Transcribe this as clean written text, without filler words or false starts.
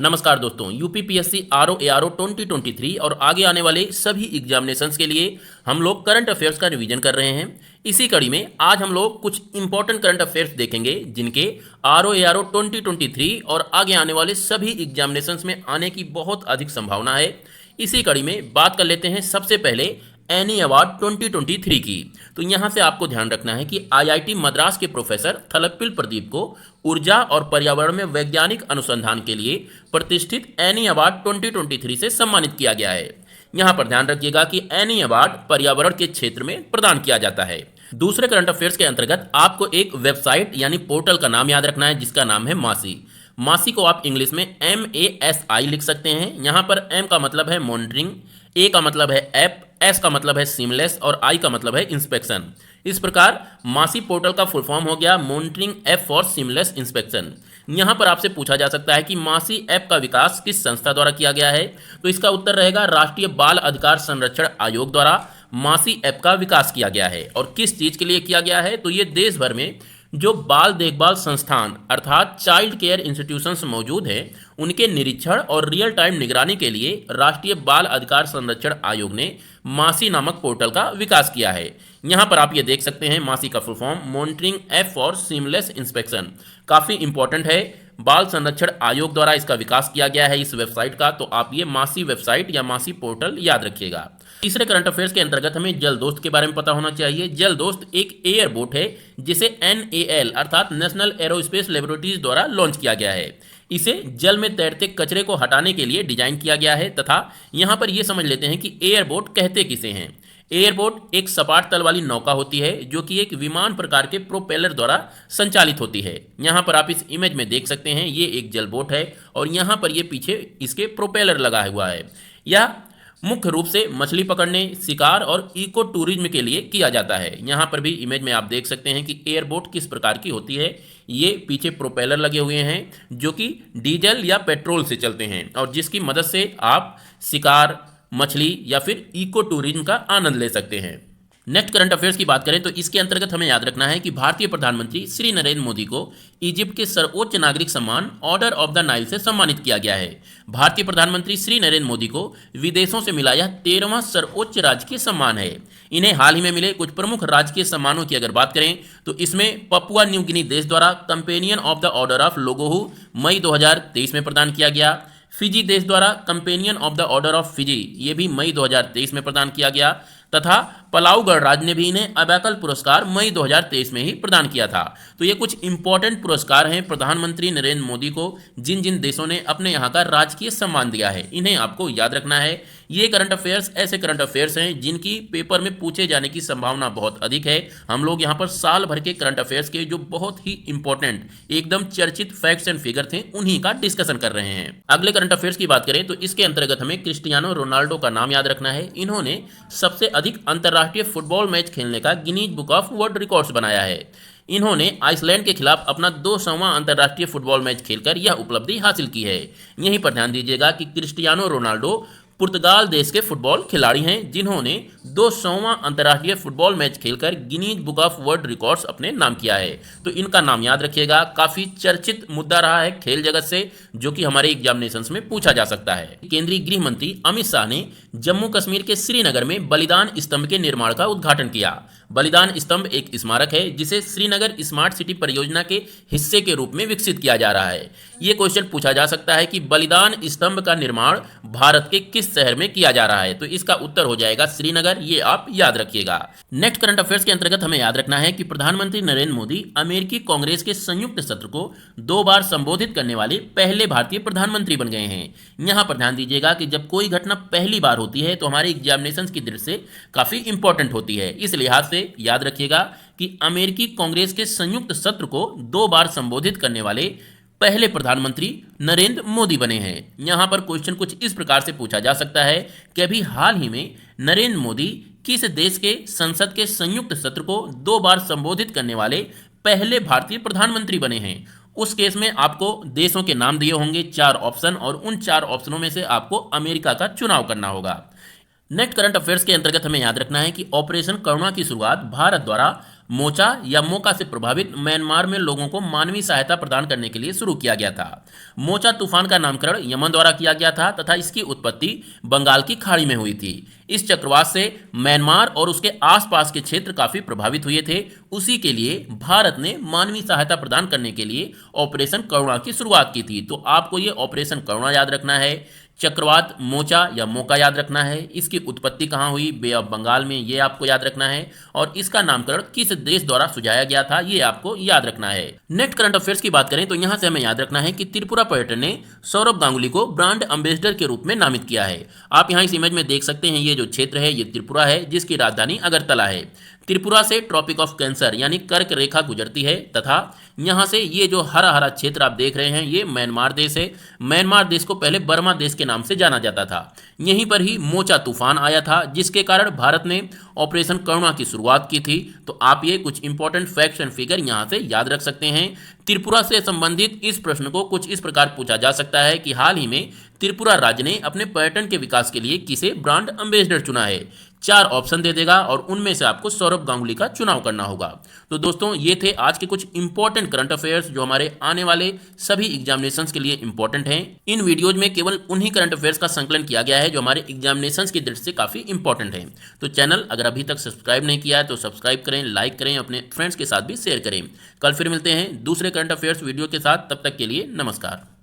नमस्कार दोस्तों, UPPSC RO ARO 2023 और आगे आने वाले सभी एग्जामिनेशंस के लिए हम लोग करंट अफेयर्स का रिवीजन कर रहे हैं। इसी कड़ी में आज हम लोग कुछ इंपॉर्टेंट करंट अफेयर्स देखेंगे जिनके आरओ एआरओ 2023 और आगे आने वाले सभी एग्जामिनेशंस में आने की बहुत अधिक संभावना है। इसी कड़ी में बात कर लेते हैं सबसे पहले एनी अवार्ड 2023 की। तो यहाँ से आपको ध्यान रखना है कि आईआईटी मद्रास के प्रोफेसर थलप्पिल प्रदीप को ऊर्जा और पर्यावरण में वैज्ञानिक अनुसंधान के लिए प्रतिष्ठित एनी अवार्ड 2023 से सम्मानित किया गया है। यहाँ पर ध्यान रखिएगा कि एनी अवार्ड पर्यावरण के क्षेत्र में प्रदान किया जाता है। दूसरे करंट अफेयर्स के अंतर्गत आपको एक वेबसाइट यानी पोर्टल का नाम याद रखना है जिसका नाम है मासी। मासी को आप इंग्लिश में MASI लिख सकते हैं। यहाँ पर M का मतलब है मॉनिटरिंग, A का मतलब है ऐप, S का मतलब है सीमलेस और I का मतलब है इंस्पेक्शन। इस प्रकार मासी पोर्टल का फुल फॉर्म हो गया monitoring app for seamless inspection. यहाँ पर आपसे पूछा जा सकता है कि मासी ऐप का विकास किस संस्था द्वारा किया गया है, तो इसका उत्तर रहेगा राष्ट्रीय बाल अधिकार संरक्षण आयोग द्वारा मासी ऐप का विकास किया गया है। और किस चीज़ के लिए किया गया है, तो ये देश भर में जो बाल देखभाल संस्थान अर्थात चाइल्ड केयर इंस्टीट्यूशंस मौजूद हैं उनके निरीक्षण और रियल टाइम निगरानी के लिए राष्ट्रीय बाल अधिकार संरक्षण आयोग ने मासी नामक पोर्टल का विकास किया है। यहाँ पर आप ये देख सकते हैं मासी का full form monitoring app for seamless inspection. काफ़ी इंपॉर्टेंट है, बाल संरक्षण आयोग द्वारा इसका विकास किया गया है इस वेबसाइट का। तो आप ये मासी वेबसाइट या मासी पोर्टल याद रखिएगा। तीसरे करंट अफेयर्स के अंतर्गत हमें जल दोस्त के बारे में पता होना चाहिए। जल दोस्त एक एयर बोट है जिसे NAL अर्थात नेशनल एरोस्पेस लेबोरेटरीज द्वारा लॉन्च किया गया है। इसे जल में तैरते कचरे को हटाने के लिए डिजाइन किया गया है तथा यहाँ पर यह समझ लेते हैं कि एयर बोट कहते किसे हैं। एयरबोट एक सपाट तल वाली नौका होती है जो कि एक विमान प्रकार के प्रोपेलर द्वारा संचालित होती है। यहाँ पर आप इस इमेज में देख सकते हैं ये एक जल बोट है और यहाँ पर ये पीछे इसके प्रोपेलर लगा हुआ है। यह मुख्य रूप से मछली पकड़ने, शिकार और इको टूरिज्म के लिए किया जाता है। यहाँ पर भी इमेज में आप देख सकते हैं कि एयरबोट किस प्रकार की होती है। ये पीछे प्रोपेलर लगे हुए हैं जो कि डीजल या पेट्रोल से चलते हैं और जिसकी मदद से आप शिकार, मछली या फिर इको टूरिज्म का आनंद ले सकते हैं। नेक्स्ट करंट अफेयर्स की बात करें तो इसके अंतर्गत हमें याद रखना है कि भारतीय प्रधानमंत्री श्री नरेंद्र मोदी को इजिप्ट के सर्वोच्च नागरिक सम्मान ऑर्डर ऑफ द नाइल से सम्मानित किया गया है। भारतीय प्रधानमंत्री श्री नरेंद्र मोदी को विदेशों से मिला यह 13वां सर्वोच्च राजकीय सम्मान है। इन्हें हाल ही में मिले कुछ प्रमुख राजकीय सम्मानों की अगर बात करें तो इसमें पपुआ न्यू गिनी देश द्वारा companion of the order of Logohu मई 2023 में प्रदान किया गया। फिजी देश द्वारा companion of the order of Fiji ये भी मई 2023 में प्रदान किया गया तथा पलाऊ गणराज्य ने भी इन्हें अबैकल पुरस्कार मई 2023 में ही प्रदान किया था। तो ये कुछ इंपॉर्टेंट पुरस्कार हैं प्रधानमंत्री नरेंद्र मोदी को जिन जिन देशों ने अपने यहाँ का राजकीय सम्मान दिया है, इन्हें आपको याद रखना है। ये करंट अफेयर्स ऐसे करंट अफेयर्स हैं जिनकी पेपर में पूछे जाने की संभावना बहुत अधिक है। हम लोग यहाँ पर साल भर के करंट अफेयर्स के जो बहुत ही इंपॉर्टेंट एकदम चर्चित फैक्ट्स एंड फिगर थे उन्हीं का डिस्कशन कर रहे हैं। अगले करंट अफेयर्स की बात करें तो इसके अंतर्गत हमें क्रिस्टियानो रोनाल्डो का नाम याद रखना है। इन्होंने सबसे अधिक अंतर्राष्ट्रीय फुटबॉल मैच खेलने का Guinness book of world records बनाया है। इन्होंने आइसलैंड के खिलाफ अपना 200वां अंतर्राष्ट्रीय फुटबॉल मैच खेलकर यह उपलब्धि हासिल की है। यहीं पर ध्यान दीजिएगा कि क्रिस्टियानो रोनाल्डो पुर्तगाल देश के फुटबॉल खिलाड़ी हैं जिन्होंने 200वां अंतर्राष्ट्रीय फुटबॉल मैच खेलकर Guinness book of world records अपने नाम किया है। तो इनका नाम याद रखिएगा। काफी चर्चित मुद्दा रहा है खेल जगत से जो कि हमारे एग्जामिनेशंस में पूछा जा सकता है। केंद्रीय गृह मंत्री अमित शाह ने जम्मू कश्मीर के श्रीनगर में बलिदान स्तंभ के निर्माण का उद्घाटन किया। बलिदान स्तंभ एक स्मारक है जिसे श्रीनगर स्मार्ट सिटी परियोजना के हिस्से के रूप में विकसित किया जा रहा है। ये क्वेश्चन पूछा जा सकता है कि बलिदान स्तंभ का निर्माण भारत के किस शहर में किया जा रहा है, तो इसका उत्तर हो जाएगा श्रीनगर। ये आप याद रखिएगा। नेक्स्ट करंट अफेयर्स के अंतर्गत हमें याद रखना है कि प्रधानमंत्री नरेंद्र मोदी अमेरिकी कांग्रेस के संयुक्त सत्र को 2 बार संबोधित करने वाले पहले भारतीय प्रधानमंत्री बन गए हैं। यहाँ पर ध्यान दीजिएगा कि जब कोई घटना पहली बार होती है तो हमारे एग्जामिनेशन की दृष्टि से काफी इंपॉर्टेंट होती है। इस लिहाज से याद रखिएगा कि अमेरिकी कांग्रेस के संयुक्त सत्र को 2 बार संबोधित करने वाले पहले प्रधानमंत्री नरेंद्र मोदी बने हैं। यहां पर क्वेश्चन कुछ इस प्रकार से पूछा जा सकता है कि अभी हाल ही में नरेंद्र मोदी किस देश के संसद के संयुक्त सत्र को 2 बार संबोधित करने वाले पहले भारतीय प्रधानमंत्री बने हैं। उस केस में आपको देशों के नाम दिए होंगे 4 ऑप्शन और उन 4 ऑप्शनों में से आपको अमेरिका का चुनाव करना होगा। नेक्स्ट करंट अफेयर्स के अंतर्गत हमें याद रखना है कि ऑपरेशन करुणा की शुरुआत भारत द्वारा मोचा या मोका से प्रभावित म्यांमार में लोगों को मानवीय सहायता प्रदान करने के लिए शुरू किया गया था। मोचा तूफान का नामकरण यमन द्वारा किया गया था तथा इसकी उत्पत्ति बंगाल की खाड़ी में हुई थी। इस चक्रवात से म्यांमार और उसके आसपास के क्षेत्र काफी प्रभावित हुए थे। उसी के लिए भारत ने मानवीय सहायता प्रदान करने के लिए ऑपरेशन करुणा की शुरुआत की थी। तो आपको ये ऑपरेशन करुणा याद रखना है, चक्रवात मोचा या मोका याद रखना है, इसकी उत्पत्ति कहाँ हुई, बे ऑफ बंगाल में, ये आपको याद रखना है, और इसका नामकरण किस देश द्वारा सुझाया गया था ये आपको याद रखना है। नेक्स्ट करंट अफेयर्स की बात करें तो यहाँ से हमें याद रखना है कि त्रिपुरा पर्यटन ने सौरभ गांगुली को ब्रांड एम्बेसडर के रूप में नामित किया है। आप यहाँ इस इमेज में देख सकते हैं, ये जो क्षेत्र है ये त्रिपुरा है जिसकी राजधानी अगरतला है। त्रिपुरा से ट्रॉपिक ऑफ कैंसर यानी कर्क रेखा गुजरती है तथा यहाँ से ये जो हरा हरा क्षेत्र आप देख रहे हैं ये म्यांमार देश है। म्यांमार देश को पहले बर्मा देश के नाम से जाना जाता था। यहीं पर ही मोचा तूफान आया था जिसके कारण भारत ने ऑपरेशन करुणा की शुरुआत की थी। तो आप ये कुछ इंपॉर्टेंट फैक्ट्स एंड फिगर यहाँ से याद रख सकते हैं। त्रिपुरा से संबंधित इस प्रश्न को कुछ इस प्रकार पूछा जा सकता है कि हाल ही में त्रिपुरा राज्य ने अपने पर्यटन के विकास के लिए किसे ब्रांड एम्बेसडर चुना है। 4 ऑप्शन दे देगा और उनमें से आपको सौरभ गांगुली का चुनाव करना होगा। तो दोस्तों ये थे आज के कुछ इंपॉर्टेंट करंट अफेयर्स जो हमारे आने वाले सभी एग्जामिनेशंस के लिए इंपॉर्टेंट हैं। इन वीडियोज में केवल उन्हीं करंट अफेयर्स का संकलन किया गया है जो हमारे एग्जामिनेशंस की दृष्टि से काफी इंपॉर्टेंट है। तो चैनल अगर अभी तक सब्सक्राइब नहीं किया है तो सब्सक्राइब करें, लाइक करें, अपने फ्रेंड्स के साथ भी शेयर करें। कल फिर मिलते हैं दूसरे करंट अफेयर्स वीडियो के साथ, तब तक के लिए नमस्कार।